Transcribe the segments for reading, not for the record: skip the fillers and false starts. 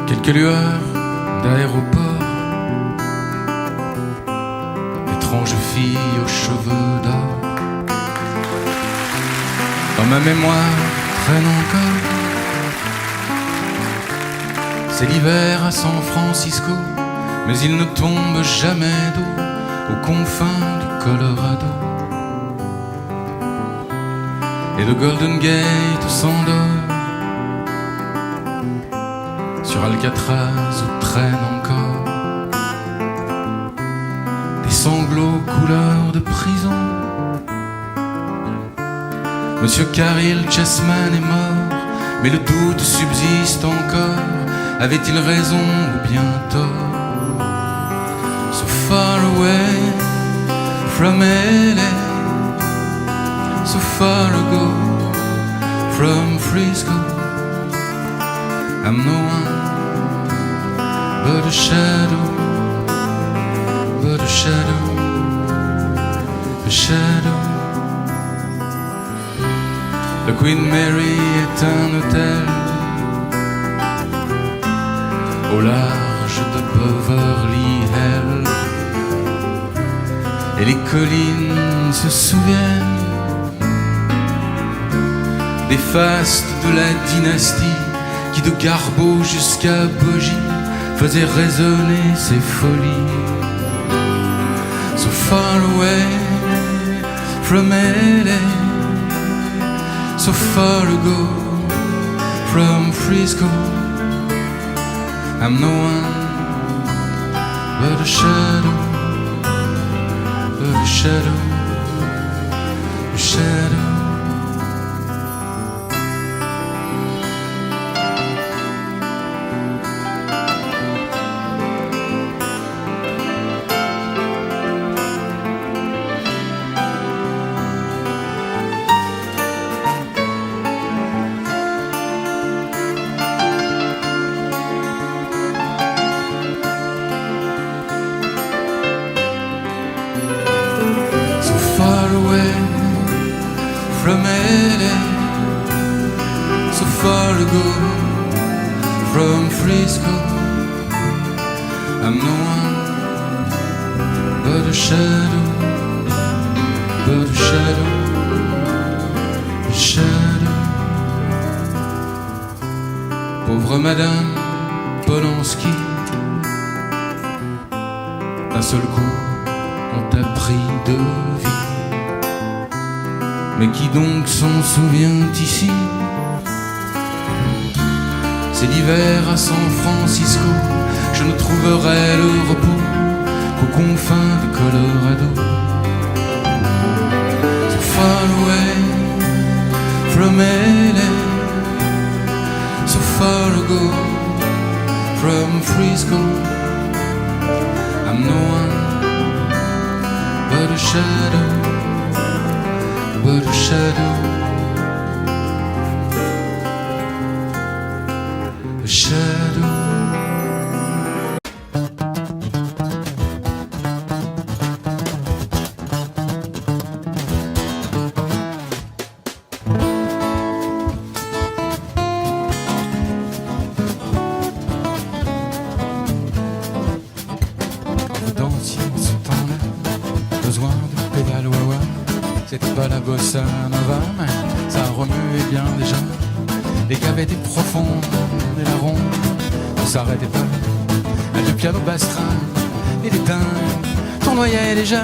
Quelques lueurs d'aéroport, étrange fille aux cheveux d'or. Dans ma mémoire traîne encore, c'est l'hiver à San Francisco, mais il ne tombe jamais d'eau aux confins du Colorado. Et le Golden Gate s'endort, sur Alcatraz où traînent encore des sanglots couleur de prison. Monsieur Caril Chessman est mort, mais le doute subsiste encore. Avait-il raison ou bien tort? So far away from LA, so far ago from Frisco, I'm no one but a shadow, but a shadow, a shadow. Le Queen Mary est un hôtel au large de Beverly Hills, et les collines se souviennent des fastes de la dynastie qui de Garbeau jusqu'à Bogie faisait résonner ses folies. So far away from LA, so far ago from Frisco, I'm no one but a shadow, but a shadow, a shadow. From LA, so far ago from Frisco, I'm no one but a shadow, but a shadow, a shadow. Pauvre Madame Polanski, d'un seul coup on t'a pris de vie. Mais qui donc s'en souvient ici? C'est l'hiver à San Francisco, je ne trouverai le repos qu'aux confins du Colorado. So far away from LA, so far ago from Frisco, I'm no one but a shadow, but a shadow, a shadow. Danser en ce temps-là, besoin de pédale wah-wah. C'était pas la bossa nova, mais ça remuait bien déjà. Les caves étaient profondes et la ronde ne s'arrêtait pas. Le piano bastrin et les dingues tournoyaient déjà.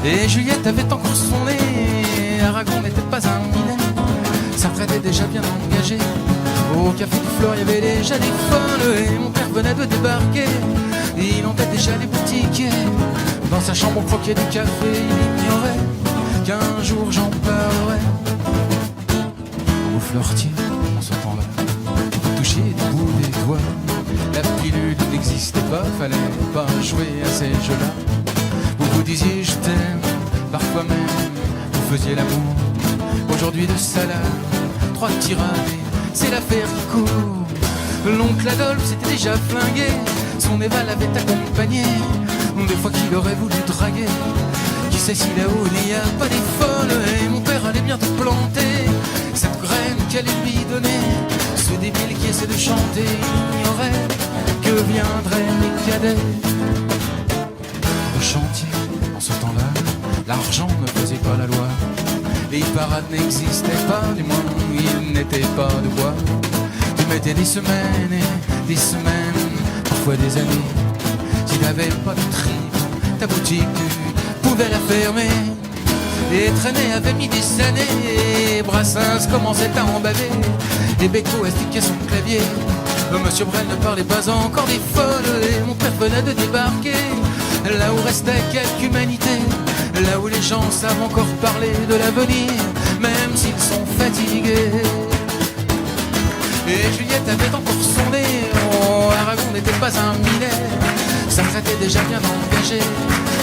Et Juliette avait encore son nez, Aragon n'était pas un minet. Ça prêtait déjà bien engagé. Au café du Fleur, il y avait déjà des folles. Et mon père venait de débarquer, il hantait déjà les boutiques. Dans sa chambre, on croquait du café, il ignorait qu'un jour j'en parlerai. Au Fleuretier, en ce temps-là, vous touchiez du bout des doigts. La pilule n'existait pas, fallait pas jouer à ces jeux-là. Vous vous disiez je t'aime, parfois même vous faisiez l'amour. Aujourd'hui de salade, 3 tiradés, c'est l'affaire qui court. L'oncle Adolphe s'était déjà flingué, son Eva l'avait accompagné. Des fois qu'il aurait voulu draguer, qui sait si là-haut il n'y a pas des folles. Et mon père allait bientôt planter cette graine qu'elle lui donnait. Ce débile qui essaie de chanter, il saurait que viendraient les cadets au chantier. En ce temps-là, l'argent ne faisait pas la loi. Les parades n'existaient pas, du moins il n'était pas de bois. Tu mettais des semaines et des semaines, parfois des années. Si t'avais pas de trip, ta boutique tu pouvais la fermer. Et Traîné avait mis des années, et Brassens commençait à en baver. Et Beko astiquait son clavier. Monsieur Brel ne parlait pas encore des folles, et mon père venait de débarquer. Là où restait quelque humanité, là où les gens savent encore parler de l'avenir, même s'ils sont fatigués. Et Juliette avait encore son nez, oh, Aragon n'était pas un minet. Ça était déjà bien engagé.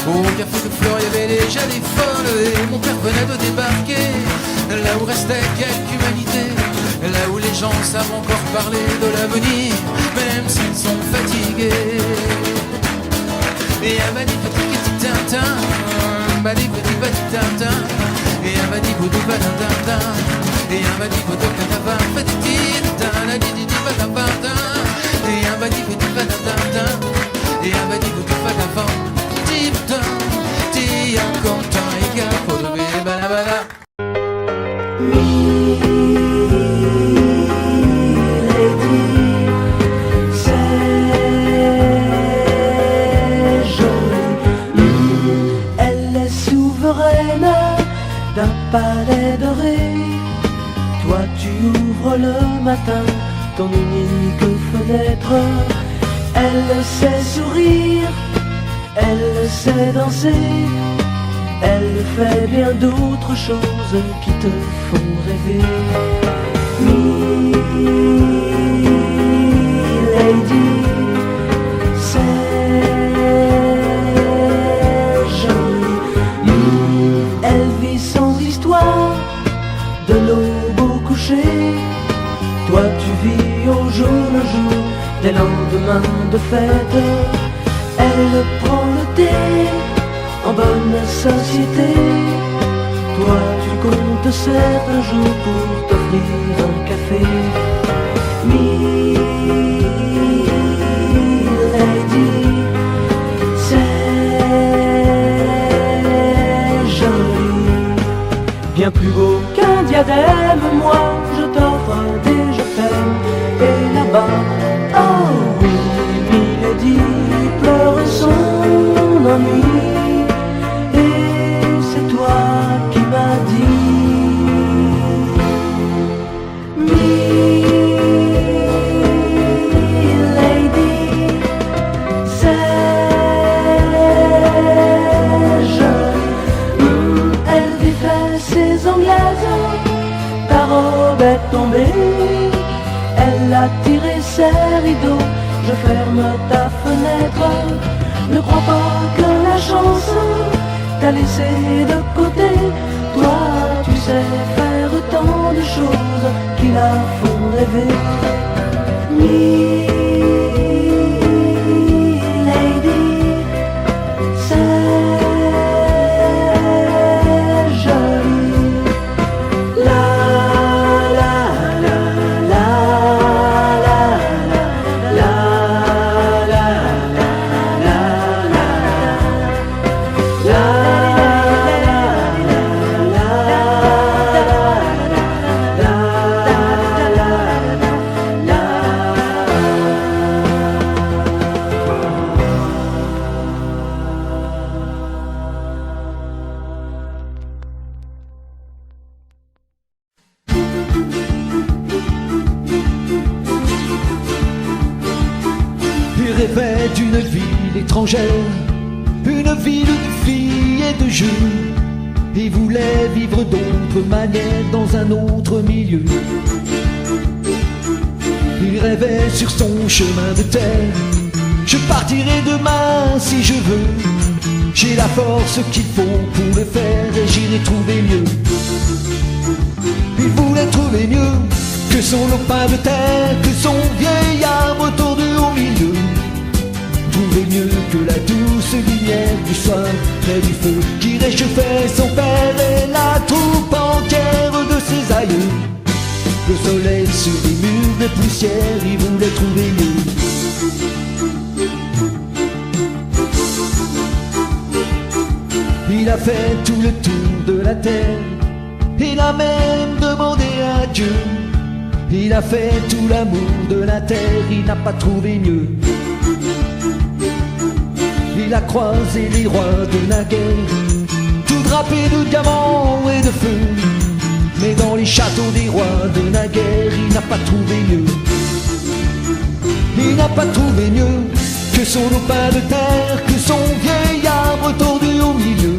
Au café de Flore, il y avait déjà des folles, et mon père venait de débarquer. Là où restait quelque humanité, là où les gens savent encore parler de l'avenir, même s'ils sont fatigués. Et un badi petit tintin, un badi petit tintin, et un badi boudou tintin, et un badi boudou catava, petit tintin, la didi patapata, et un badi petit tintin, et un badi boudou patava, tintin, tia content, et capo de balabala. D'un palais doré, toi tu ouvres le matin ton unique fenêtre. Elle sait sourire, elle sait danser, elle fait bien d'autres choses qui te font rêver. Milady, de l'aube au coucher. Toi tu vis au jour le jour des lendemains de fête. Elle prend le thé en bonne société. Toi tu comptes certains jours pour t'offrir un café. Bien plus beau qu'un diadème, moi je t'offre des je t'aime. Et là-bas, oh oui, Milady pleure son ennui. Et c'est toi qui m'as dit, Milady, c'est jeune. Elle défait ses anglaises, ta robe est tombée. Elle a tiré ses rideaux, je ferme ta fenêtre. Ne crois pas que la chance t'a laissé de côté. Toi tu sais faire tant de choses qui la font rêver. rêvait d'une ville étrangère, une ville de filles et de jeux. Il voulait vivre d'autres manières dans un autre milieu. Il rêvait sur son chemin de terre. Je partirai demain si je veux. J'ai la force qu'il faut pour le faire et j'irai trouver mieux. Il voulait trouver mieux que son lopin de terre, que son vieil arbre tordu au milieu. Trouver mieux que la douce lumière du soir près du feu qui réchauffait son père et la troupe entière de ses aïeux. Le soleil sur les murs de poussière, il voulait trouver mieux. a fait tout le tour de la terre. Il a même demandé à Dieu. Il a fait tout l'amour de la terre, il n'a pas trouvé mieux. Il a croisé les rois de la guerre, tout drapés de diamants et de feu. Mais dans les châteaux des rois de la guerre, il n'a pas trouvé mieux. Il n'a pas trouvé mieux que son lopin de terre, que son vieil arbre tordu au milieu.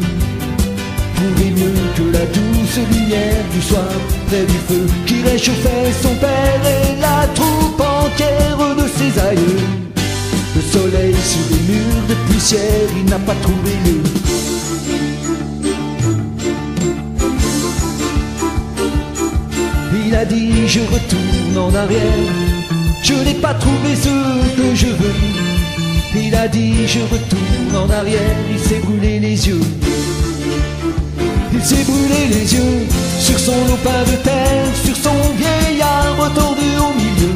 Trouvé mieux que la douce lumière du soir près du feu qui réchauffait son père et la troupe entière de ses aïeux. Le soleil sur les murs de poussière, il n'a pas trouvé mieux. Il a dit je retourne en arrière, je n'ai pas trouvé ce que je veux. Il a dit je retourne en arrière, il s'est brûlé les yeux. Il s'est brûlé les yeux sur son lopin de terre, sur son vieil arbre tordu au milieu.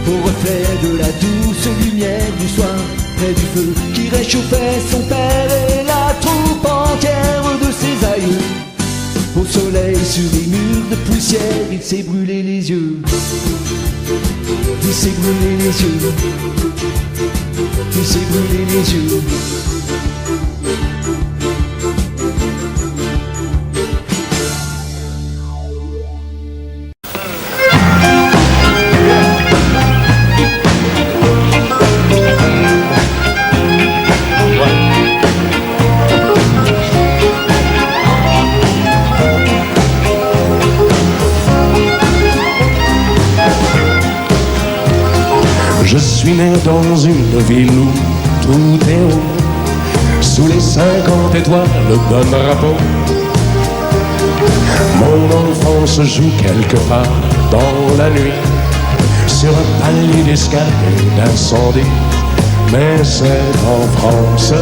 Au reflet de la douce lumière du soir près du feu qui réchauffait son père et la troupe entière de ses aïeux. Au soleil sur les murs de poussière, il s'est brûlé les yeux. Il s'est brûlé les yeux. Il s'est brûlé les yeux. Je suis né dans une ville où tout est haut, sous les 50 étoiles d'un drapeau. Mon enfance joue quelque part dans la nuit, sur un palier d'escalier d'incendie. Mais c'est en France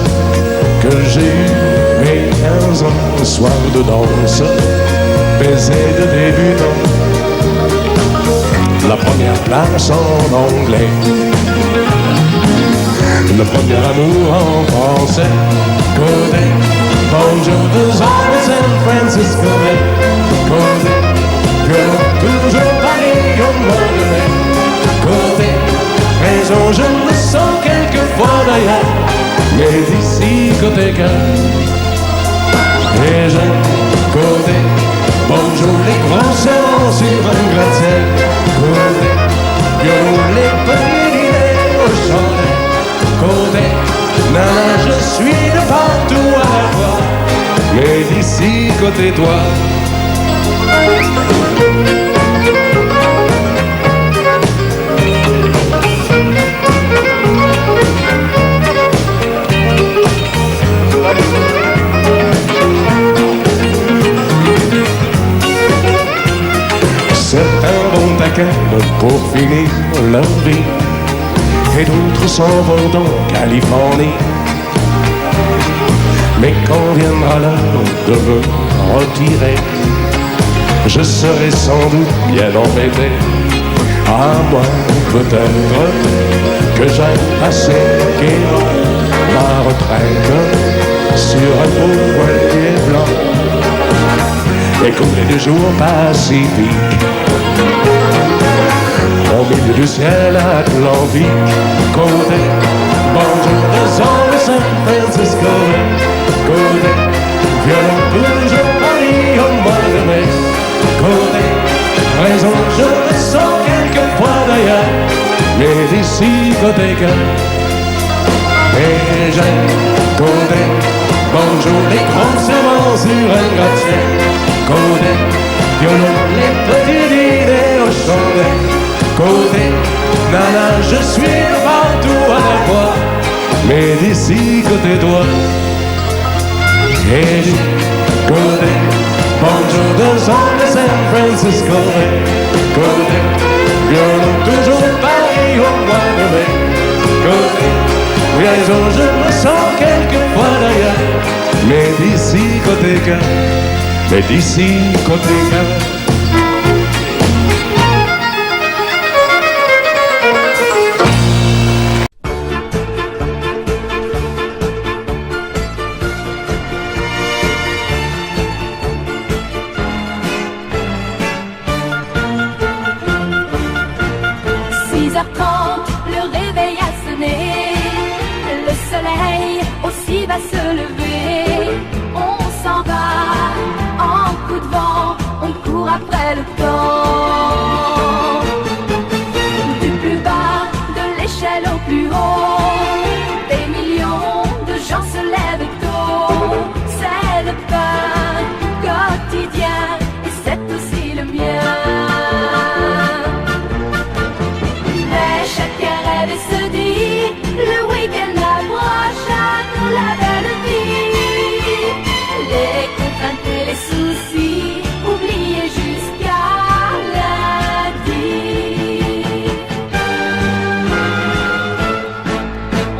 que j'ai eu mes 15 ans, soir de danse, baiser de débutant. La première place en anglais, le premier amour en français. Côté, bonjour de San Francisco, côté, toujours Paris au mois de mai. Côté, raison, je me sens quelquefois d'ailleurs, mais d'ici côté cœur. Et j'aime côté, bonjour les grands serments sur un gratte-ciel. Côté, violon les petits dîners au chalet. Côté, nana, je suis de partout à la fois, mais d'ici côté toi. Certains vont à Cannes pour finir leur vie, et d'autres s'en vont en Californie. Mais quand viendra l'heure de me retirer, je serai sans doute bien embêté. À moi peut-être que j'aille passer gaiement ma retraite sur un beau voilier blanc et couler de jours pacifiques au milieu du ciel atlantique. Côté, bonjour de San Francisco. Côté, violon toujours Paris au mois de mai. Côté, raison, je me sens quelquefois d'ailleurs, mais d'ici côté cœur. Et j'aime côté, bonjour les grands serments sur un gratte-ciel. Côté, violon les petits dîners au chalet. Côté, nana, je suis partout à la fois, mais d'ici côté toi. Et du côté, bonjour de San Francisco. Côté, violon toujours Paris au mois de mai. Côté, raison, je me sens quelquefois d'ailleurs, mais d'ici côté cœur, mais d'ici côté cœur. le réveil a sonné. Le soleil aussi va se lever. On s'en va en coup de vent, on court après le temps. Du plus bas de l'échelle au plus haut, des millions de gens se lèvent tôt. C'est le pain quotidien et c'est aussi le mien. Mais chacun rêve et se dit, le week-end approche à nous la belle vie. Les contraintes et les soucis oubliés jusqu'à lundi.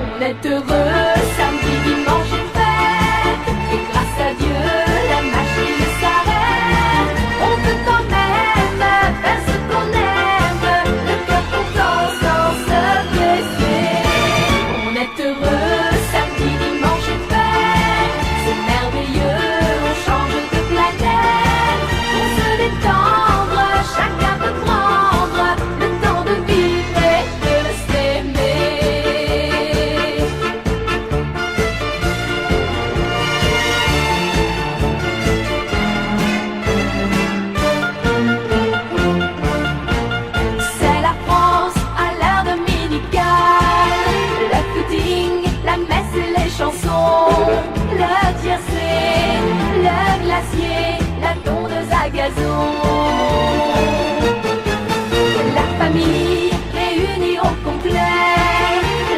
On est heureux, samedi, dimanche et fête. Et grâce à Dieu, la machine s'arrête. On peut quand même faire ce qu'on aime, le cœur content sans se blesser. On est heureux, samedi, dimanche et fête. C'est merveilleux, on change de planète. Pour se détendre, chacun peut prendre le temps de vivre et de s'aimer. C'est la France à l'heure dominicale. Le footing, la messe et les chansons. Le tiercé, le glacier, la tondeuse à gazon. La famille réunie au complet.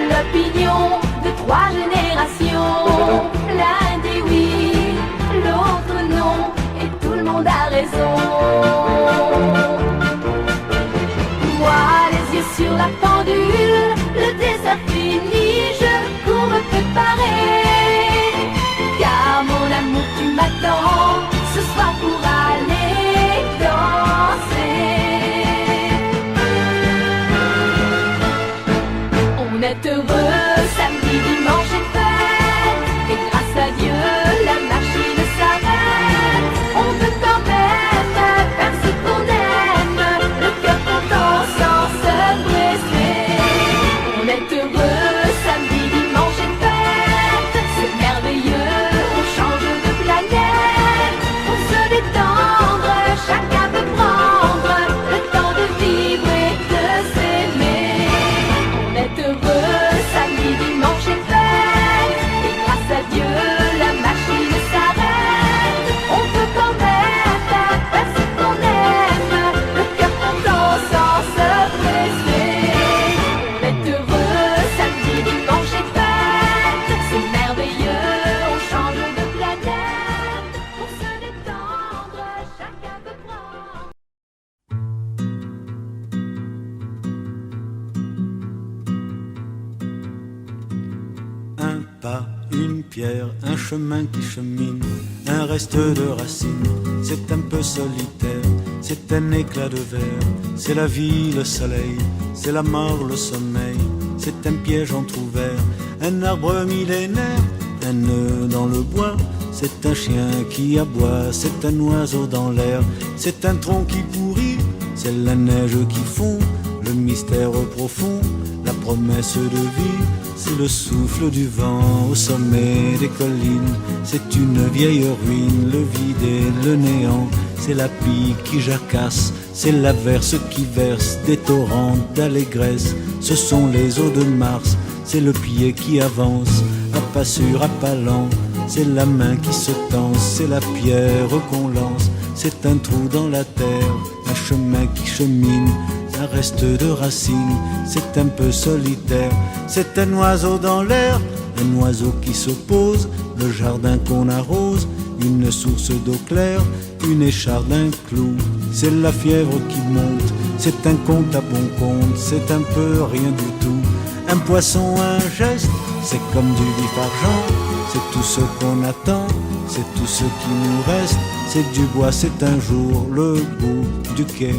L'opinion de 3 générations. L'un dit oui, l'autre non, et tout le monde a raison. Moi, les yeux sur la pendule, le dessert fini, je cours me préparer. Car mon amour, tu m'attends ce soir pour aller danser. On est heureux, samedi, dimanche et fête. Et grâce à Dieu, la machine s'arrête. On peut quand même faire ce qu'on aime, le cœur content sans se blesser. On est heureux, samedi, dimanche et fête. C'est merveilleux, on change de planète. Pour se détendre, chacun peut prendre le temps de vivre et de s'aimer. On est heureux, samedi, dimanche et fête. Et grâce à Dieu, la machine s'arrête. On peut quand même faire ce qu'on aime, le cœur content sans se presser. On est heureux, samedi, dimanche et fête. C'est merveilleux, on change de planète. Pour se détendre, chacun peut prendre. Un pas, une pierre, un chemin qui chemine, un reste de racines, c'est un peu solitaire, c'est un éclat de verre, c'est la vie, le soleil, c'est la mort, le sommeil, c'est un piège entrouvert, un arbre millénaire, un nœud dans le bois, c'est un chien qui aboie, c'est un oiseau dans l'air, c'est un tronc qui pourrit, c'est la neige qui fond, le mystère profond, la promesse de vie, c'est le souffle du vent au sommet des collines, c'est une vieille ruine, le vide et le néant, c'est la pie qui jacasse, c'est l'averse qui verse des torrents d'allégresse, ce sont les eaux de Mars, c'est le pied qui avance, à pas sûr, à pas lent, c'est la main qui se tend, c'est la pierre qu'on lance, c'est un trou dans la terre, un chemin qui chemine, un reste de racines, c'est un peu solitaire, c'est un oiseau dans l'air, un oiseau qui se pose, le jardin qu'on arrose, une source d'eau claire, une écharde, un clou, c'est la fièvre qui monte, c'est un compte à bon compte, c'est un peu rien du tout, un poisson, un geste, c'est comme du vif argent, c'est tout ce qu'on attend, c'est tout ce qui nous reste, c'est du bois, c'est un jour le bout du quai,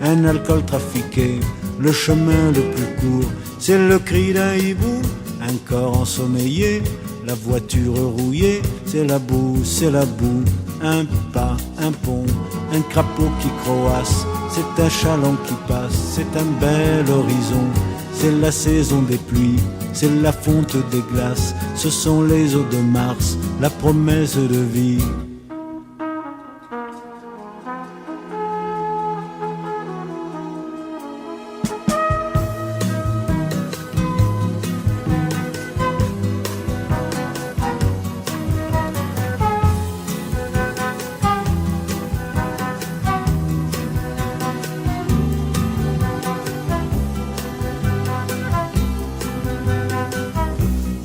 un alcool trafiqué, le chemin le plus court, c'est le cri d'un hibou, un corps ensommeillé, la voiture rouillée, c'est la boue, un pas, un pont, un crapaud qui croasse, c'est un chaland qui passe, c'est un bel horizon, c'est la saison des pluies, c'est la fonte des glaces, ce sont les eaux de Mars, la promesse de vie.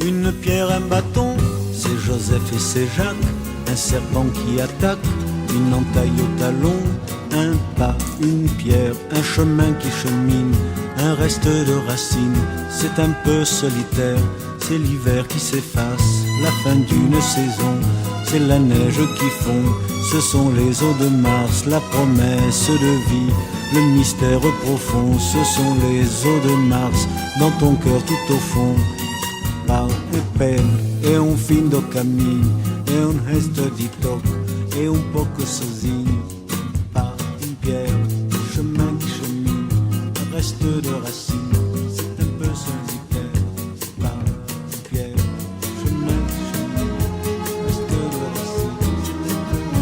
Une pierre, un bâton, c'est Joseph et c'est Jacques. Un serpent qui attaque, une entaille au talon. Un pas, une pierre, un chemin qui chemine. Un reste de racines, c'est un peu solitaire. C'est l'hiver qui s'efface, la fin d'une saison. C'est la neige qui fond, ce sont les eaux de Mars. La promesse de vie, le mystère profond. Ce sont les eaux de Mars, dans ton cœur tout au fond. Pau e peine, é fim do caminho, é resto de toque, é pouco sozinho. Pas une pierre, chemin qui chemine, un reste de racines, c'est un peu solitaire. Pas une pierre, chemin qui chemine, un reste de racines, c'est un peu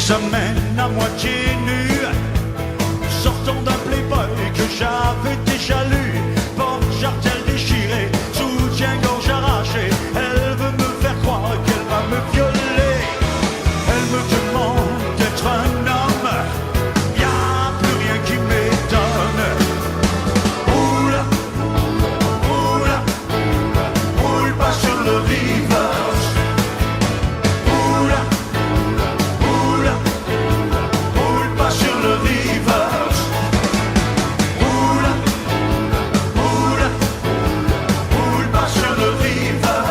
se mène à moitié nue, sortant d'un playboy que j'avais déjà lu. Porte-jartel déchiré, soutien-gorge arraché, elle veut me faire croire qu'elle va me violer. Elle me demande d'être un homme, y'a plus rien qui m'étonne. Roule, roule, roule pas sur le rivage. Roule, roule, roule pas sur le rivage. Roule, roule, roule pas sur le rivage.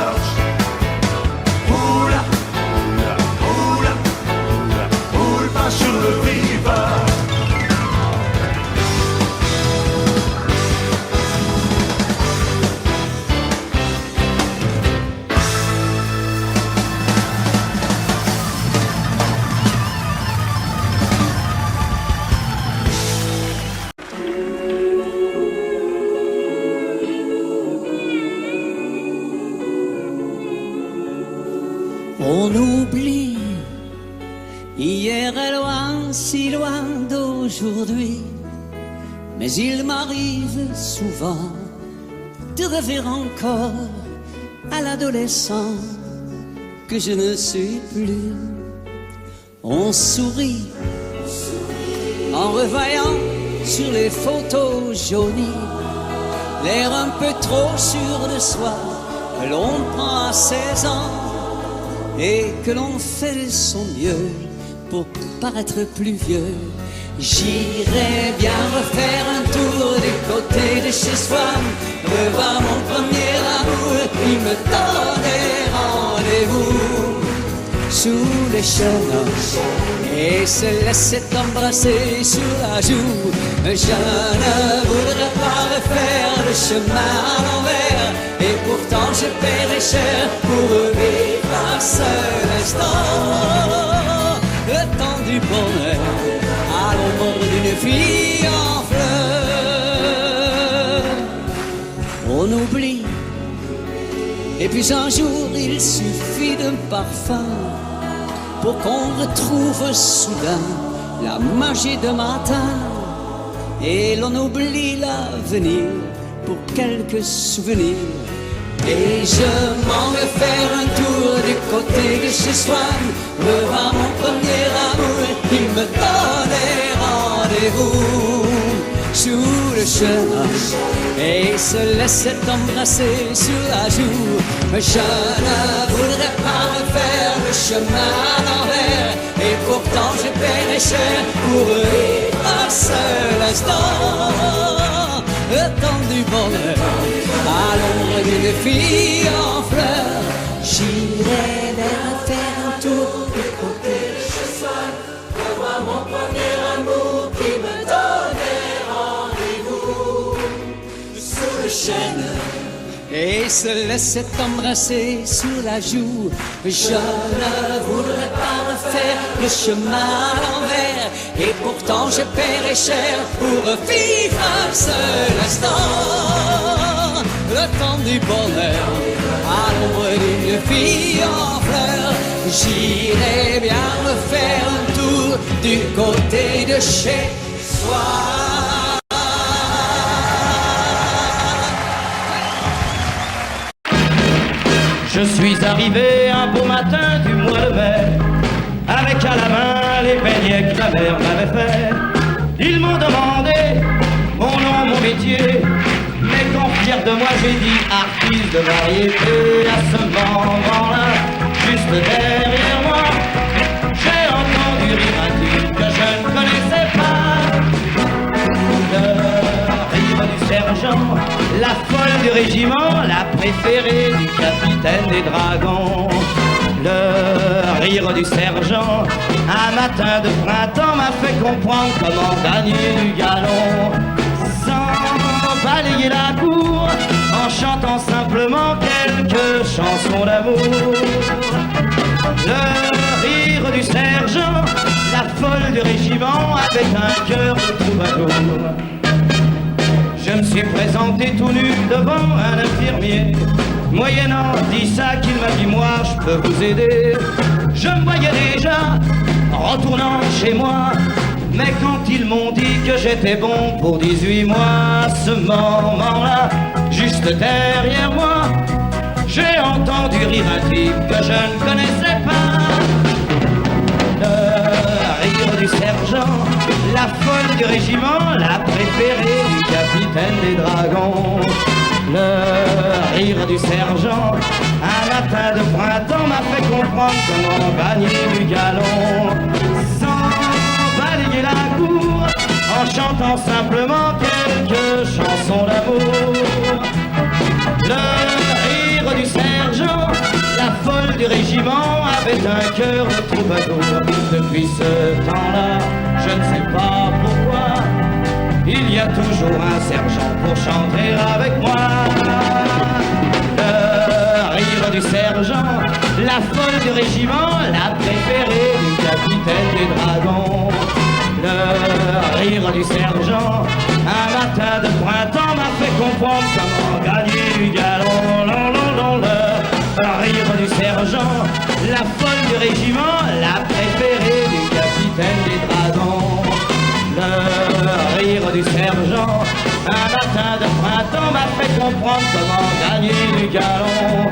On oublie hier est loin, si loin d'aujourd'hui. Mais il m'arrive souvent de rêver encore à l'adolescent que je ne suis plus. On sourit en revoyant sur les photos jaunies l'air un peu trop sûr de soi que l'on prend à 16 ans et que l'on fait de son mieux pour paraître plus vieux. J'irais bien refaire un tour du côté de chez soi, revoir mon premier amour qui me donnait rendez-vous sous les chemins et se laisser embrasser sur la joue. Je ne voudrais pas refaire le chemin à l'envers, et pourtant je paierais cher pour vivre un seul instant. Le temps du bonheur à l'ombre d'une fille en fleurs. On oublie, et puis un jour il suffit d'un parfum pour qu'on retrouve soudain la magie de matin, et l'on oublie l'avenir pour quelques souvenirs. Et je m'en vais faire un tour du côté de chez soi, revoir mon premier amour qui me donnait rendez-vous sous le chemin et se laissait embrasser sur la joue. Je ne voudrais pas refaire le chemin à l'envers, et pourtant je paierais cher pour vivre un seul instant. Le temps du bonheur à l'ombre d'une fille en fleurs. J'irai vers faire un tour du côté de chez soi, revoir mon premier amour qui me donnait rendez-vous sous le chêne et se laissait embrasser sur la joue. Je ne voudrais pas refaire le chemin à l'envers, et pourtant je paierais cher pour vivre un seul instant. Le temps du bonheur à l'ombre d'une fille en fleurs. J'irai bien me faire un tour du côté de chez soi. Je suis arrivé un beau matin du mois de mai, avec à la main les beignets que la mère m'avait fait. Ils m'ont demandé mon nom, mon métier, mais quand fier de moi j'ai dit artiste de variété. À ce moment-là, juste derrière moi, j'ai entendu rire un type que je ne connaissais pas. Le rire du sergent, la folle du régiment, la préférée du capitaine des dragons. Le rire du sergent, un matin de printemps, m'a fait comprendre comment gagner du galon. Sans balayer la cour, en chantant simplement quelques chansons d'amour. Le rire du sergent, la folle du régiment, avec un cœur de troubadour. Je me suis présenté tout nu devant un infirmier, moyennant 10 sacs, il m'a dit moi je peux vous aider. Je me voyais déjà retournant chez moi, mais quand ils m'ont dit que j'étais bon pour 18 mois, à ce moment-là, juste derrière moi, j'ai entendu rire un type que je ne connaissais pas. Le rire du sergent, la folle du régiment, la préférée du capitaine des dragons. Le rire du sergent, un matin de printemps, m'a fait comprendre comment gagner du galon. Sans balayer la cour, en chantant simplement quelques chansons d'amour. Le rire du sergent, la folle du régiment, avait un cœur de troubadour. Depuis ce temps-là, je ne sais pas pourquoi, il y a toujours un sergent pour chanter avec moi. Le rire du sergent, la folle du régiment, la préférée du capitaine des dragons. Le rire du sergent, un matin de printemps, m'a fait comprendre comment gagner du galon. Non, non, non, le rire du sergent, la folle du régiment, la préférée du capitaine des dragons. Le rire du sergent, un matin de printemps m'a fait comprendre comment gagner du galon.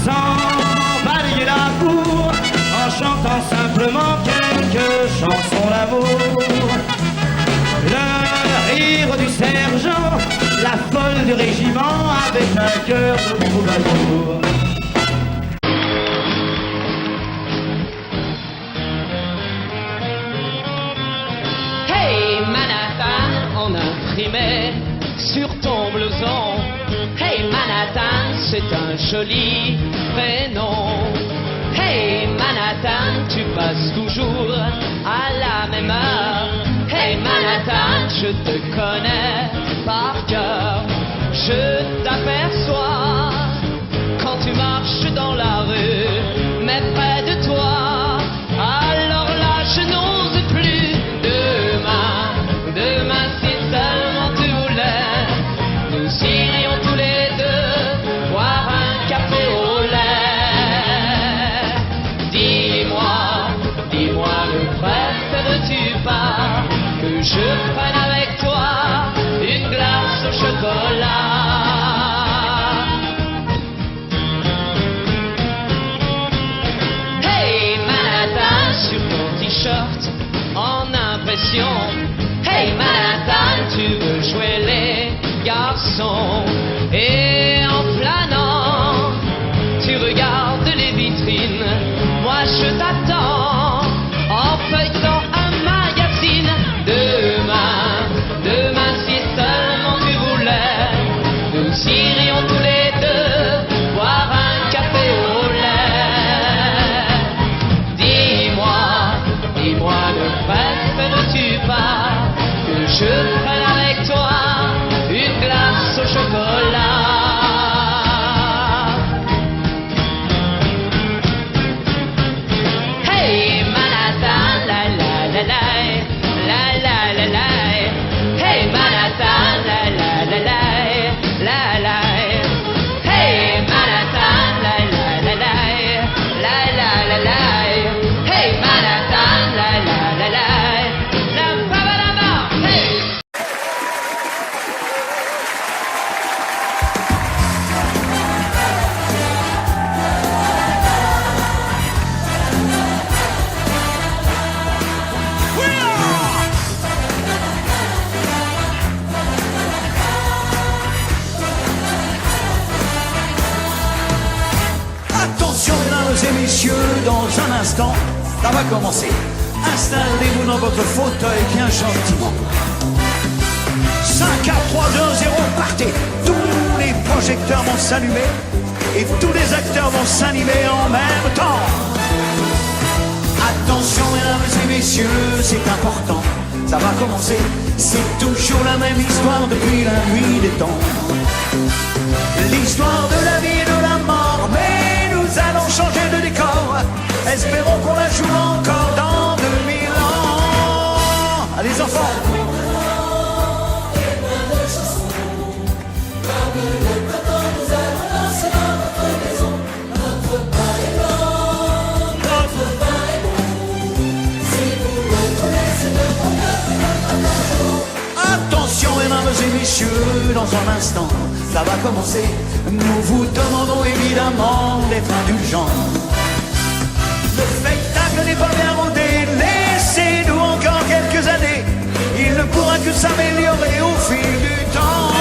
Sans balayer la cour, en chantant simplement quelques chansons d'amour. Le rire du sergent, la folle du régiment, avec un cœur de troubadour. Hey Manhattan, on imprimait sur ton blouson. Hey Manhattan, c'est un joli prénom. Hey Manhattan, tu passes toujours à la même heure. Hey Manhattan, je te connais par cœur. Je t'aperçois quand tu marches dans la rue, mais près de toi, alors là je n'ose plus. Demain si seulement tu voulais, nous irions tous les deux boire un café au lait. Dis-moi, ne préfères-tu pas que je prenne avec toi une glace au chocolat? Hey Manhattan, sur ton t-shirt en impression. Hey Manhattan, tu veux jouer les garçons. Et en flânant, tu regardes les vitrines. Moi je t'attends en feuilletant un magazine. Demain si seulement tu voulais, nous irions tous les deux boire un café au lait. Dis-moi, ne préfères-tu pas que je prenne avec toi une glace au chocolat? Hey Manhattan, la la la la, la la la la. Hey Manhattan, la la la la, la la. Hey Manhattan, la la la la, la la la la. Hey Manhattan, la la la la, la ba ba la ba. Hey. Attention mesdames et messieurs, dans un instant, ça va commencer. Installez-vous dans votre fauteuil bien gentiment. 5, 4, 3, 2, 0, partez. Tous les projecteurs vont s'allumer et tous les acteurs vont s'animer en même temps. Attention mesdames et messieurs, c'est important, ça va commencer. C'est toujours la même histoire depuis la nuit des temps. L'histoire de la vie et de la mort, mais nous allons changer de décor. Espérons qu'on la joue encore dans 2000 ans. Allez enfants. Attention mesdames et messieurs, dans un instant, ça va commencer. Nous vous demandons évidemment d'être indulgents. Le spectacle n'est pas bien rodé, laissez-nous encore quelques années. Il ne pourra que s'améliorer au fil du temps.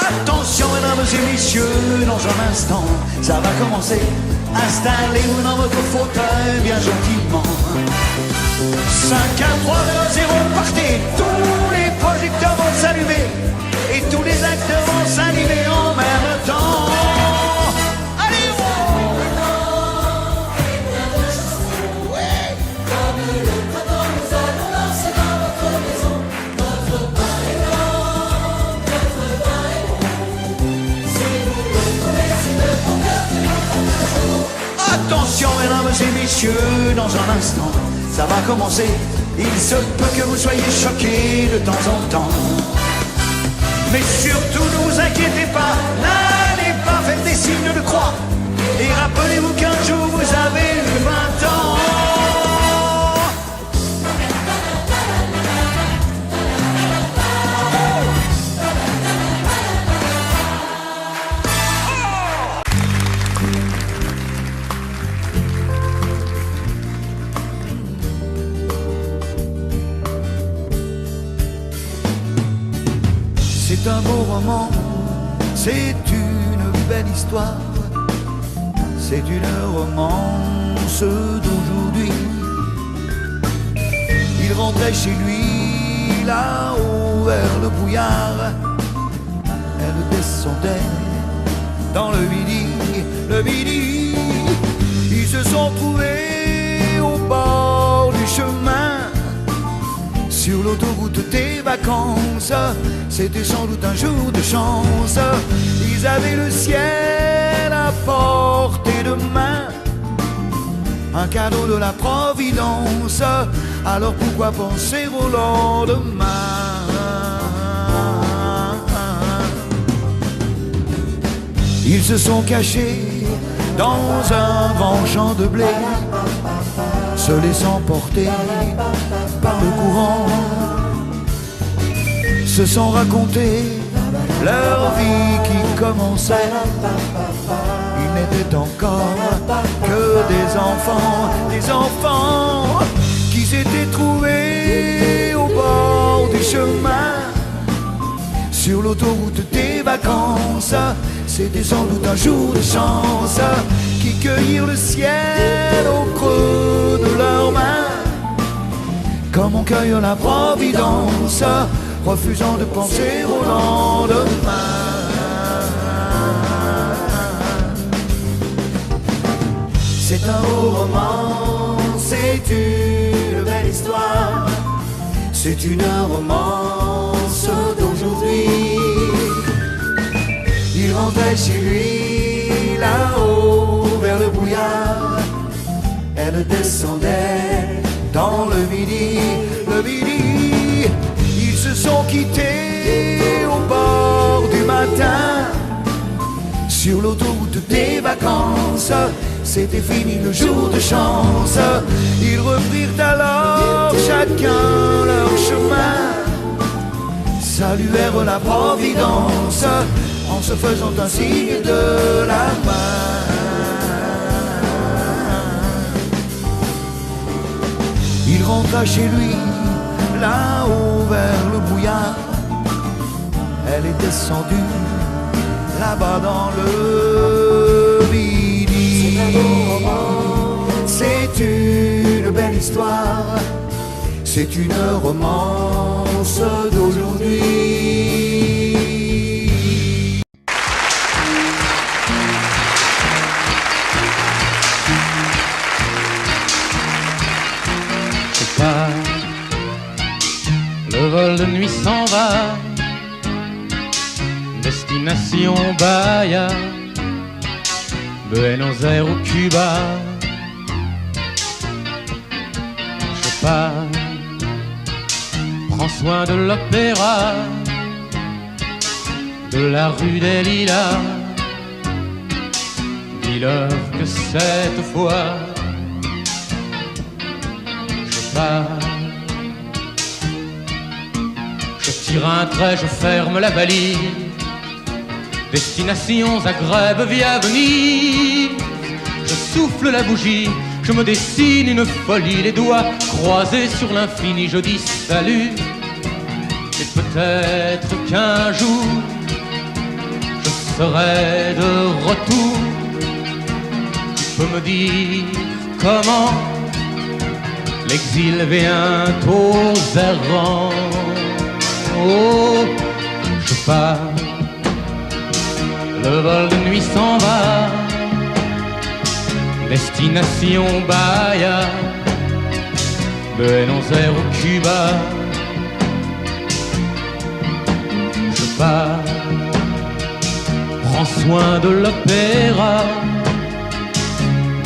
Attention mesdames et messieurs, dans un instant, ça va commencer. Installez-vous dans votre fauteuil bien gentiment. 5, 4, 3, 2, 0, partez. Tous les projecteurs vont s'allumer et tous les acteurs vont s'animer en même temps. Allez, attention mesdames mesdames et messieurs, dans un instant, ça va commencer. Il se peut que vous soyez choqués de temps en temps. Mais surtout ne vous inquiétez pas, n'allez pas faire des signes de croix. Et rappelez-vous qu'un jour vous avez eu 20 ans. C'est un beau roman, c'est une belle histoire. C'est une romance d'aujourd'hui. Il rentrait chez lui là-haut vers le brouillard. Elle descendait dans le midi, le midi. Ils se sont trouvés au bord du chemin, sur l'autoroute des vacances. C'était sans doute un jour de chance. Ils avaient le ciel à portée de main, un cadeau de la Providence. Alors pourquoi penser au lendemain? Ils se sont cachés dans un grand champ de blé, se laissant porter par le courant, se sont racontés leur vie qui commençait. Ils n'étaient encore que des enfants qui s'étaient trouvés au bord du chemin, sur l'autoroute des vacances. C'était sans doute un jour de chance, qui cueillirent le ciel au creux de leurs mains, comme on cueille la Providence, refusant de penser au lendemain. C'est un beau roman, c'est une belle histoire, c'est une romance d'aujourd'hui. Il rentrait chez lui là-haut vers le brouillard. Elle descendait dans le midi, le midi. Ils se sont quittés au bord du matin, sur l'autoroute des vacances. C'était fini le jour de chance. Ils reprirent alors chacun leur chemin, saluèrent la Providence en se faisant un signe de la main. Il rentra chez lui là-haut vers le brouillard. Elle est descendue là-bas dans le midi. C'est une belle histoire, c'est une romance d'aujourd'hui. Le vol de nuit s'en va, destination Bahia, Buenos Aires ou Cuba. Je pars, prends soin de l'opéra, de la rue des Lilas. Dis-leur que cette fois je pars. Je tire un trait, je ferme la valise. Destination Zagreb via Venise. Je souffle la bougie, je me dessine une folie. Les doigts croisés sur l'infini, je dis salut. Et peut-être qu'un jour je serai de retour. Tu peux me dire comment l'exil vient aux errants. Oh, je pars, le vol de nuit s'en va, destination Bahia, Buenos Aires ou Cuba. Je pars, prends soin de l'opéra,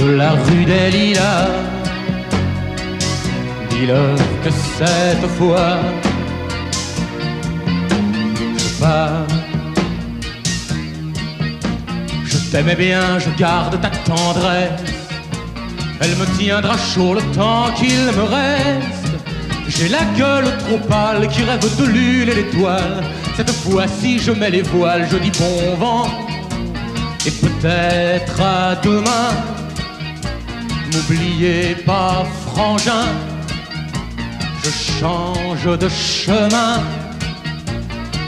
de la rue des Lilas. Dis-leur que cette fois je pars. Je t'aimais bien, je garde ta tendresse. Elle me tiendra chaud le temps qu'il me reste. J'ai la gueule trop pâle qui rêve de l'huile et l'étoile. Cette fois-ci je mets les voiles, je dis bon vent. Et peut-être à demain. N'oubliez pas frangin, je change de chemin,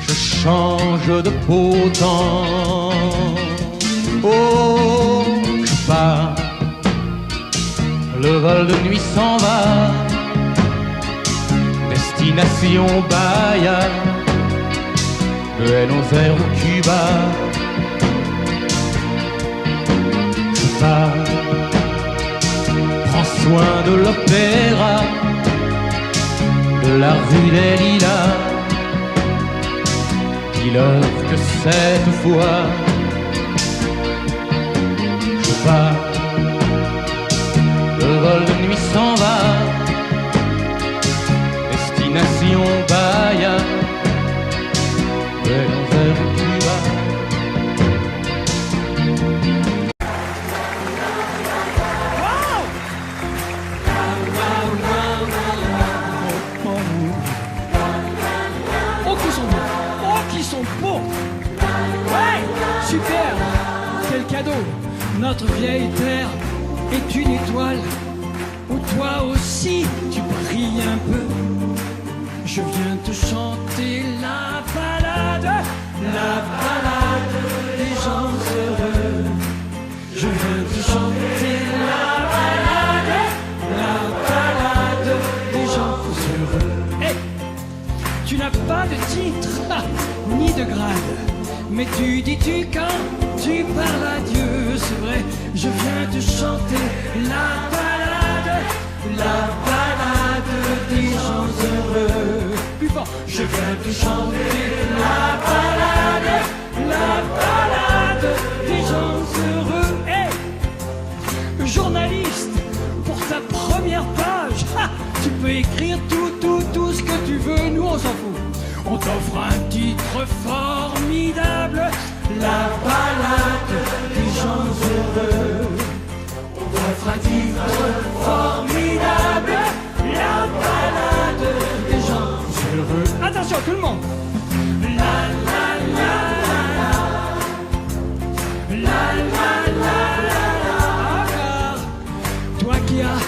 je change de beau temps. Oh, je pars, le vol de nuit s'en va. Destination Bahia, Buenos Aires ou Cuba. Je pars, prends soin de l'opéra, de la rue des Lilas. Dis-leur que cette fois je pars, le vol de nuit s'en va. Destination Bahia, Buenos Aires ou Cuba. Super, quel cadeau. Notre vieille terre est une étoile où toi aussi tu brilles un peu. Je viens te chanter la balade des gens heureux. Je viens te chanter la balade des gens heureux. Hey, tu n'as pas de titre ni de grade, mais tu dis-tu quand tu parles à Dieu, c'est vrai, je viens te chanter la balade des gens heureux. Plus fort, je viens te chanter la balade des gens heureux. Hey, journaliste, pour ta première page, tu peux écrire tout ce que tu veux, nous on s'en fout. On t'offre un titre formidable, la balade des gens heureux. On t'offre un titre formidable, la balade des gens heureux. Attention tout le monde. La la la la la la la la. Toi qui as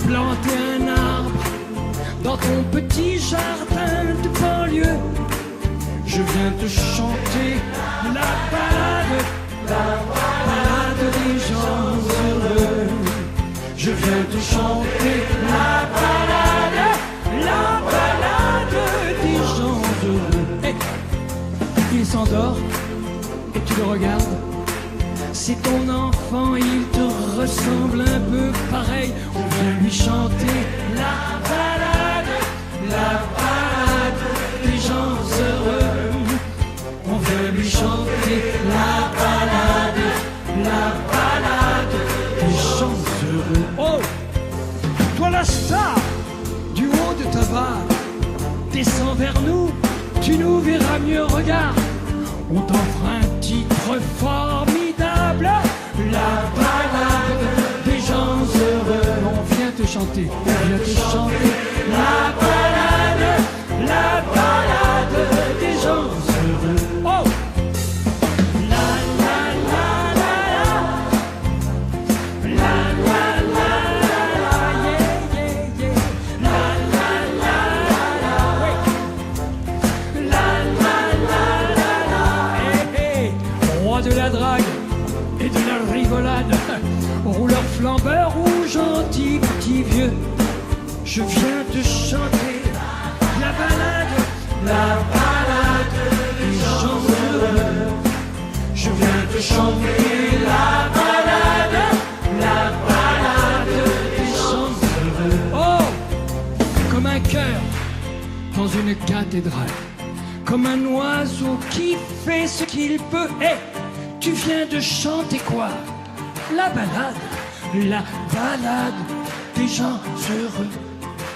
planté un arbre dans ton petit jardin de banlieue, je viens te chanter la balade des gens heureux. Je viens te chanter la balade des gens heureux. Hey, il s'endort et tu le regardes. C'est ton enfant, il te ressemble un peu pareil. On vient lui chanter la balade des gens heureux. On veut lui chanter la balade des gens heureux. Oh, toi la star, du haut de ta vague, descends vers nous, tu nous verras mieux, regarde. On t'offre un titre formidable, la balade des gens heureux. On vient te chanter, on vient te chanter la balade des gens heureux. Oh, la la la la la, la la la la, yeah yeah yeah, la la la la, oui, la la la la, hey hey, roi de la drague et de la rigolade, rouleur flambeur ou gentil petit vieux, je viens te chanter la balade des gens heureux. Je viens te chanter la balade des gens heureux. Oh, comme un cœur dans une cathédrale, comme un oiseau qui fait ce qu'il peut. Hey, tu viens de chanter quoi? La balade la balade des gens heureux.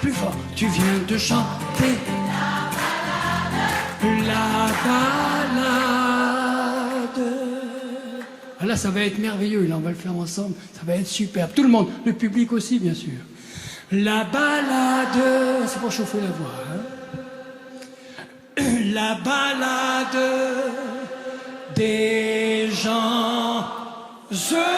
Plus fort, tu viens de chanter la balade. Ah là, ça va être merveilleux, là, on va le faire ensemble, ça va être superbe. Tout le monde, le public aussi, bien sûr. La balade, c'est pour chauffer la voix, hein. La balade des gens heureux.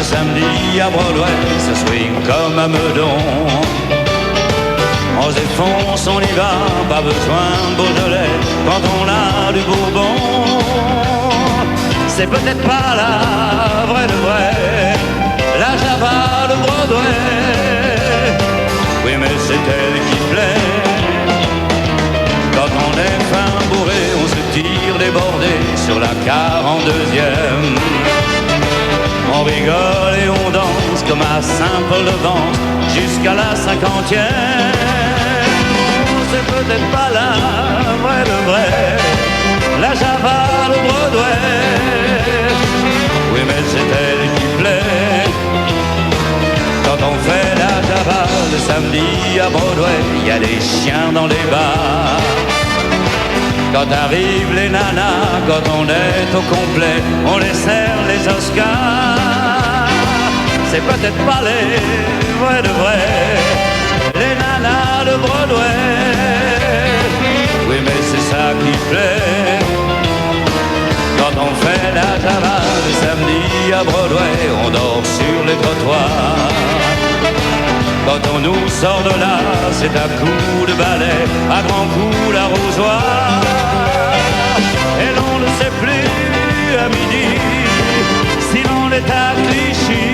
Samedi à Broadway, ça swing comme à Meudon. On se défonce, on y va, pas besoin de Beaujolais quand on a du Bourbon. C'est peut-être pas la vraie de vraie, la Java de Broadway. Oui, mais c'est elle qui plaît. Quand on est fin bourré, on se tire débordé sur la 42e. On rigole et on danse comme à Saint-Paul-de-Vence jusqu'à la 50e. C'est peut-être pas la vraie de vraie, la Java de Broadway. Oui, mais c'est elle qui plaît. Quand on fait la Java le samedi à Broadway, il y a des chiens dans les bars. Quand arrivent les nanas, quand on est au complet, on les serre les Oscars. C'est peut-être pas les vrais de vrais, les nanas de Broadway. Oui, mais c'est ça qui plaît. Quand on fait la Java le samedi à Broadway, on dort sur les trottoirs. Quand on nous sort de là, c'est à coups de balai, à grands coups d'arrosoir. Et l'on ne sait plus à midi si l'on est à Clichy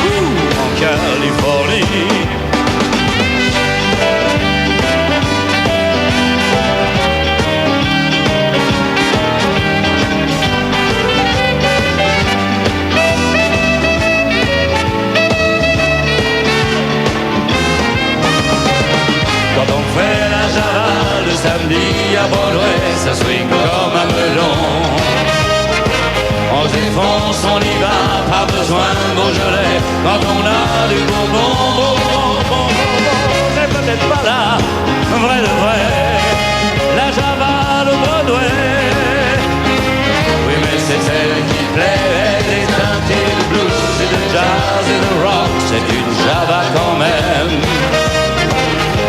ou en Californie. Quand on fait la Java le samedi à Broadway, ça swing comme à Meudon. On se défonce, on y va, pas besoin de Beaujolais quand on a du Bourbon. C'est peut-être pas la vraie de vraie, la Java de Broadway. Oui, mais c'est celle qui plaît, les teintés de blues et de jazz et de rock, c'est une Java quand même.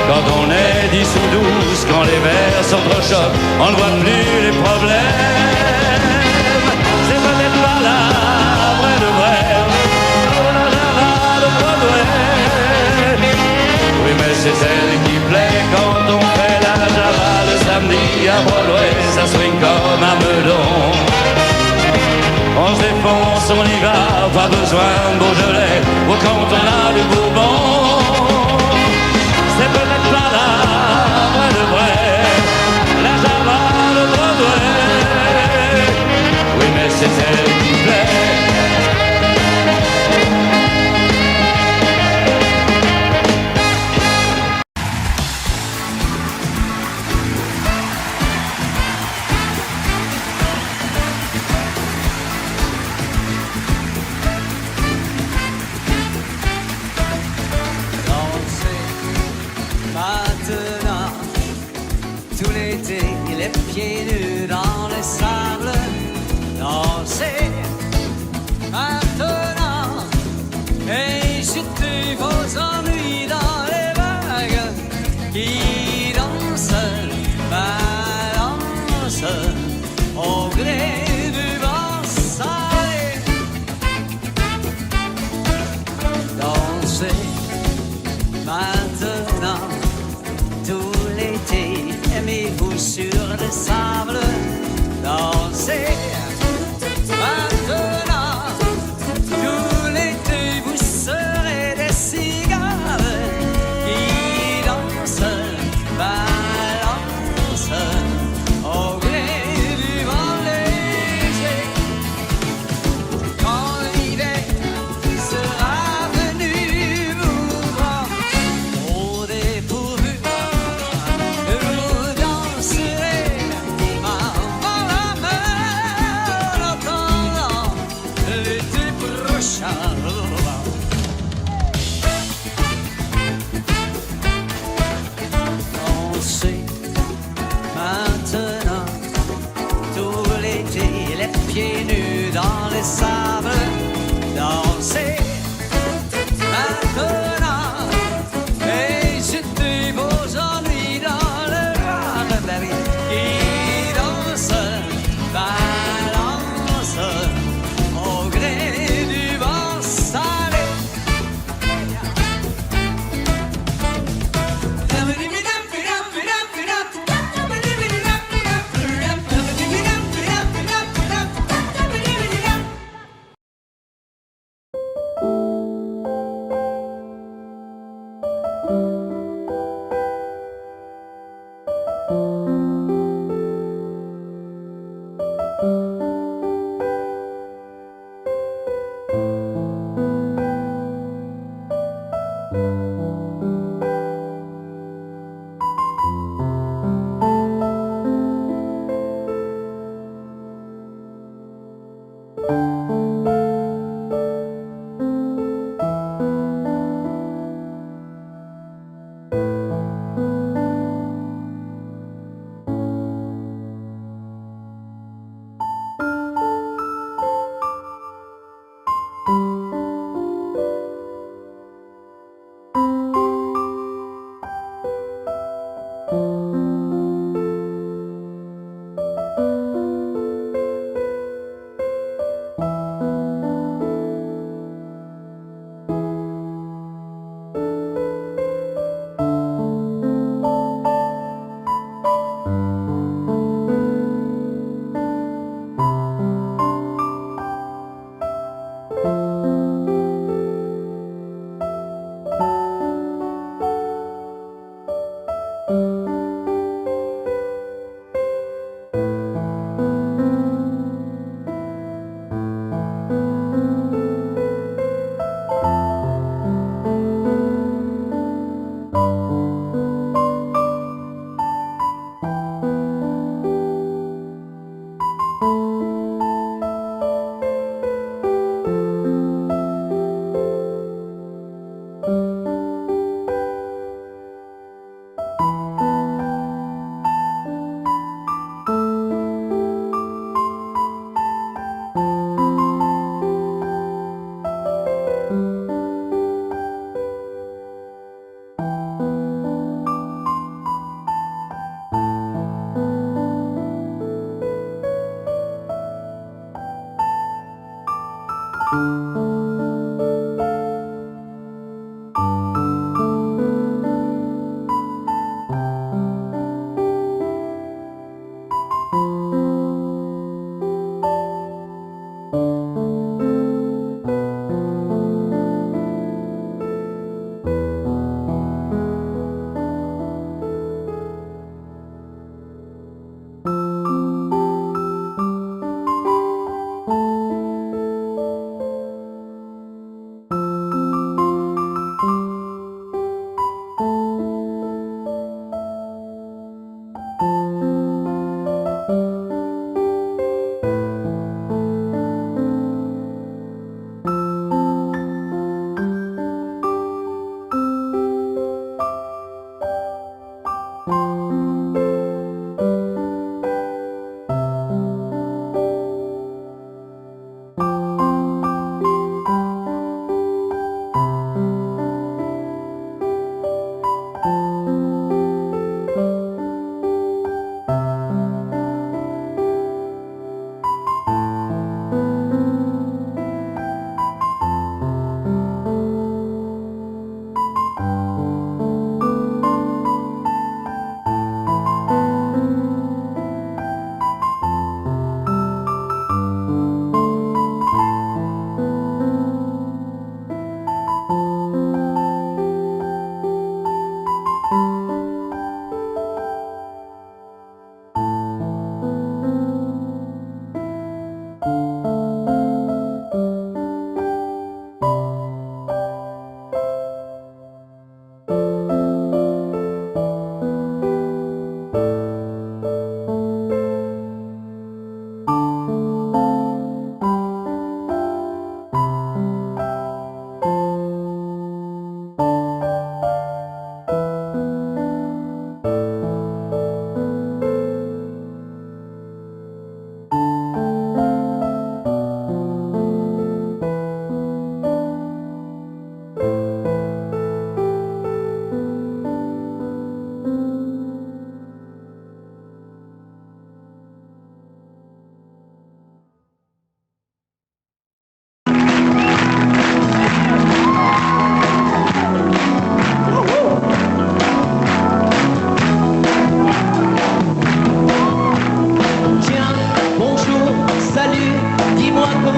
Quand on est 10 ou 12, quand les verres s'entrechoquent, on ne voit plus les problèmes. C'est peut-être pas la vraie de vraie, la Java de Broadway. Oui, mais c'est celle qui plaît quand on fait la Java le samedi à Broadway. Ça swing comme à Meudon. On se défonce, on y va, pas besoin de Beaujolais, ou quand on a du Bourbon. C'est peut-être pas la vraie de vraie, la Java de Broadway. Oui, mais c'est celle qui plaît. Les pieds nus dans les sables, dansez maintenant et jetez vos ennuis dans les vagues qui dansent, balancent au gré du danser. Maintenant, tout l'été, aimez-vous sur le sable, danser. Maintenant, tout l'été, vous serez des cigales qui dansent, balancent au gré du vent léger. Quand l'hiver sera venu vous prendre au dépourvu, vous danserez main dans la main en attendant l'été prochain. Dansez maintenant tout l'été, les pieds nus dans les sables, dansez maintenant et jetez vos ennuis dans le noir, baby, qui danse, balance au gré du vent salé.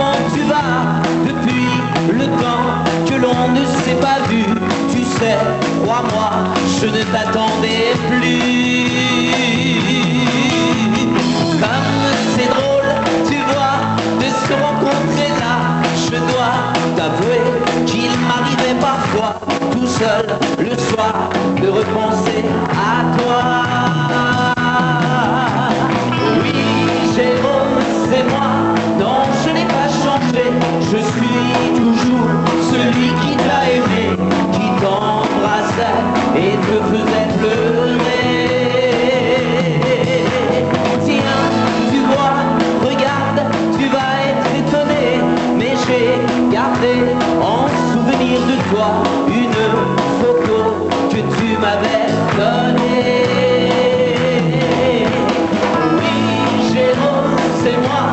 comment tu vas depuis le temps que l'on ne s'est pas vu. Tu sais, crois-moi, je ne t'attendais plus. Comme c'est drôle, tu vois, de se rencontrer là. Je dois t'avouer qu'il m'arrivait parfois, tout seul le soir, de repenser à toi. Oui, Jérôme, c'est moi, non, je n'ai pas changé. Je suis toujours celui qui t'a aimé, qui t'embrassait et te faisait pleurer. Tiens, tu vois, regarde, tu vas être étonné, mais j'ai gardé en souvenir de toi une photo que tu m'avais donnée. Oui, Jérôme, c'est moi,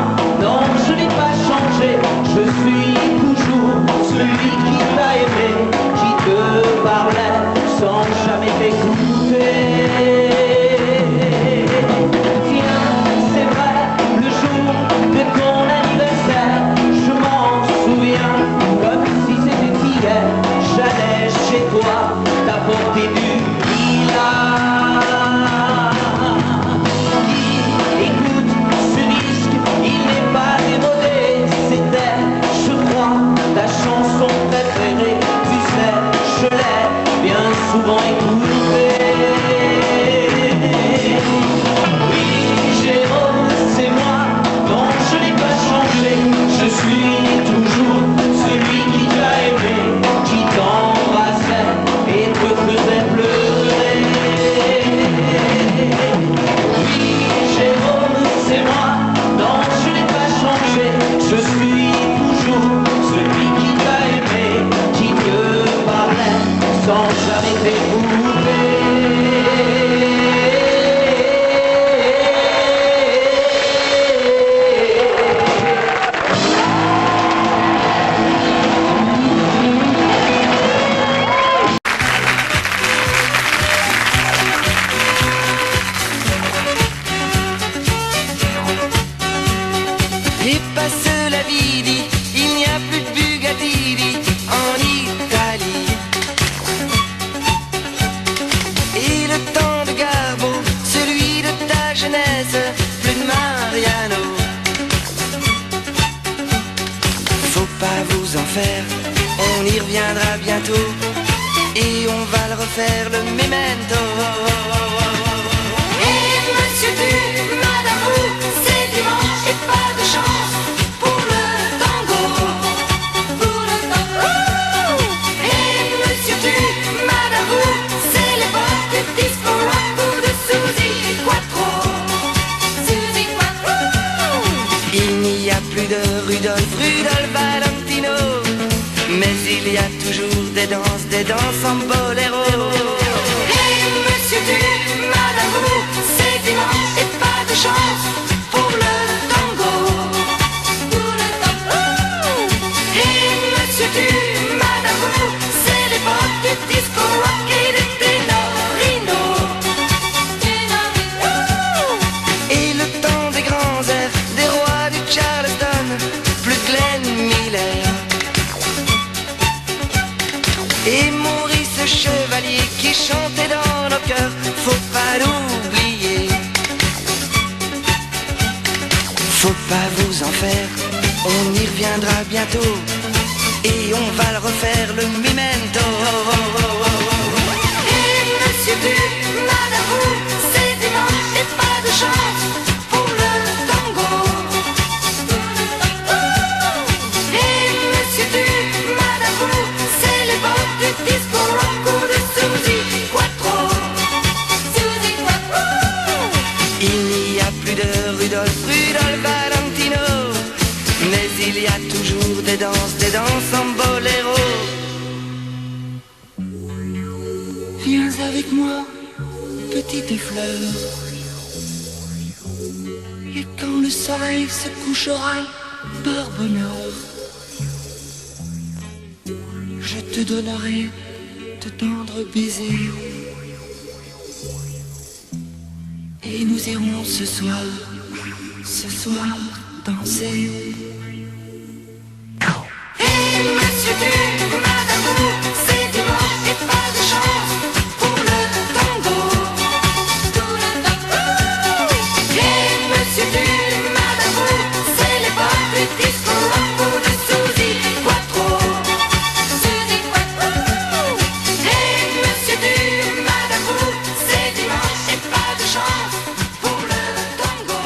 non, je n'ai pas changé. Je suis toujours celui qui t'a aimé, qui te parlait sans jamais t'écouter. Tiens, c'est vrai, le jour de ton anniversaire, je m'en souviens comme si c'était hier. J'allais chez toi t'apporter du lilas. Écoute, ce disque, il n'est pas démodé. C'était, je crois, ta chanson préférée. Tu sais, je l'ai bien souvent écoutée. Oui, Jérôme, c'est moi, non, je n'ai pas changé. Je suis toujours celui qui t'a aimé, qui t'embrassait et te faisait pleurer. Oui, Jérôme, c'est moi, non, je n'ai pas changé. Je suis toujours celui qui t'a aimé, qui te parlait sans jamais t'écouter. Et passe la vie, dit, il n'y a plus de Bugatti, dit, en Italie. Et le temps de Garbo, celui de ta jeunesse, plus de Mariano. Faut pas vous en faire, on y reviendra bientôt, et on va le refaire, le memento. Et monsieur du madame vous, c'est dimanche et pas de chance pour le tango, pour le tango. Et monsieur du madame vous, c'est l'époque du disco rock ou de Suzy Quattro, Suzy Quattro. Il n'y a plus de Rudolph Valentino, mais il y a toujours des danses en boléro. Et monsieur du madame vous, c'est dimanche et pas de chance pour le tango, pour le tango. Et monsieur du madame vous, c'est l'époque du disco rock et des ténorino, ténorino. Et le temps des grands airs, des rois du Charleston, plus Glenn Miller. Et Maurice Chevalier qui chantait dans nos cœurs, faut pas l'oublier. Faut pas vous en faire, on y reviendra bientôt, et on va le refaire, le memento. Et monsieur du madame vous, c'est dimanche et pas de chance pour le tango, pour le tango. Et monsieur du madame vous, c'est l'époque du disco rock ou de Suzy Quattro, Suzy Quattro. Il n'y a plus de Rudolph Valentino, mais il y a toujours des danses en boléro. Viens avec moi, petite fleur, et quand le soleil se couchera par bonheur, je te donnerai de tendres baisers, et nous irons ce soir danser. monsieur tu madame vous, c'est dimanche et pas de chance pour le tango. Tout le tango. Et monsieur tu madame vous, c'est l'époque du disco ou de Suzy Quattro. Suzy Quattro. Et monsieur tu madame vous, c'est dimanche et pas de chance pour le tango.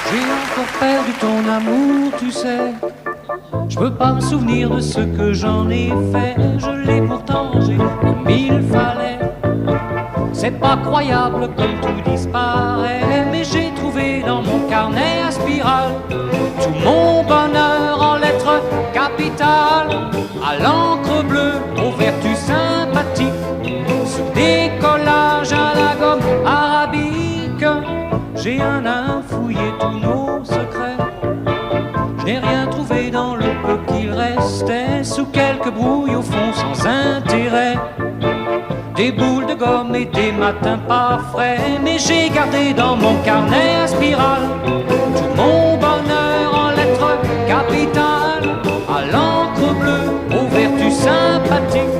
J'ai encore perdu ton amour, tu sais. Je peux pas me souvenir de ce que j'en ai fait. Je l'ai pourtant rangé comme il fallait. C'est pas croyable comme tout disparaît. Mais j'ai trouvé dans mon carnet à spirale tout mon bonheur en lettres capitales, à l'encre bleue, aux vertus sympathiques, sous des collages à la gomme arabique. J'ai un fouillé tous nos secrets. Je n'ai rien trouvé dans le peu qu'il restait, sous quelques brouilles au fond sans intérêt. Des boules de gomme et des matins pas frais. Mais j'ai gardé dans mon carnet à spirale tout mon bonheur en lettres capitales, à l'encre bleue, aux vertus sympathiques,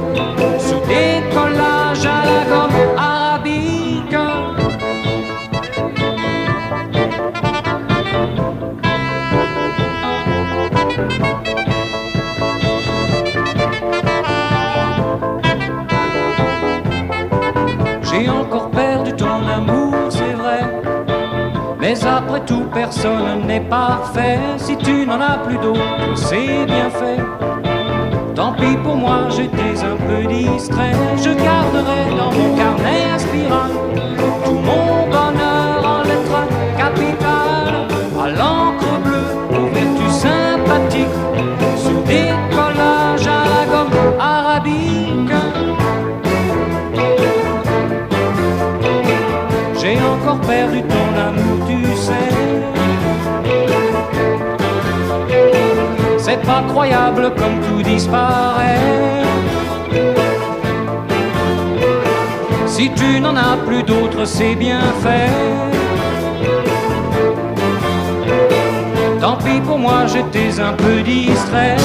sous des collages à la gomme arabique. J'ai encore perdu ton amour, c'est vrai. Mais après tout, personne n'est parfait. Si tu n'en as plus d'autres, c'est bien fait. Tant pis pour moi, j'étais un peu distrait. Je garderai dans mon carnet à spirale tout mon bonheur en lettres capitales, à l'encre bleue, aux vertus sympathiques, sous des collages à la gomme arabique. J'ai encore perdu ton amour, tu sais. C'est pas croyable comme tout disparaît. Si tu n'en as plus d'autres, c'est bien fait. Tant pis pour moi, j'étais un peu distrait.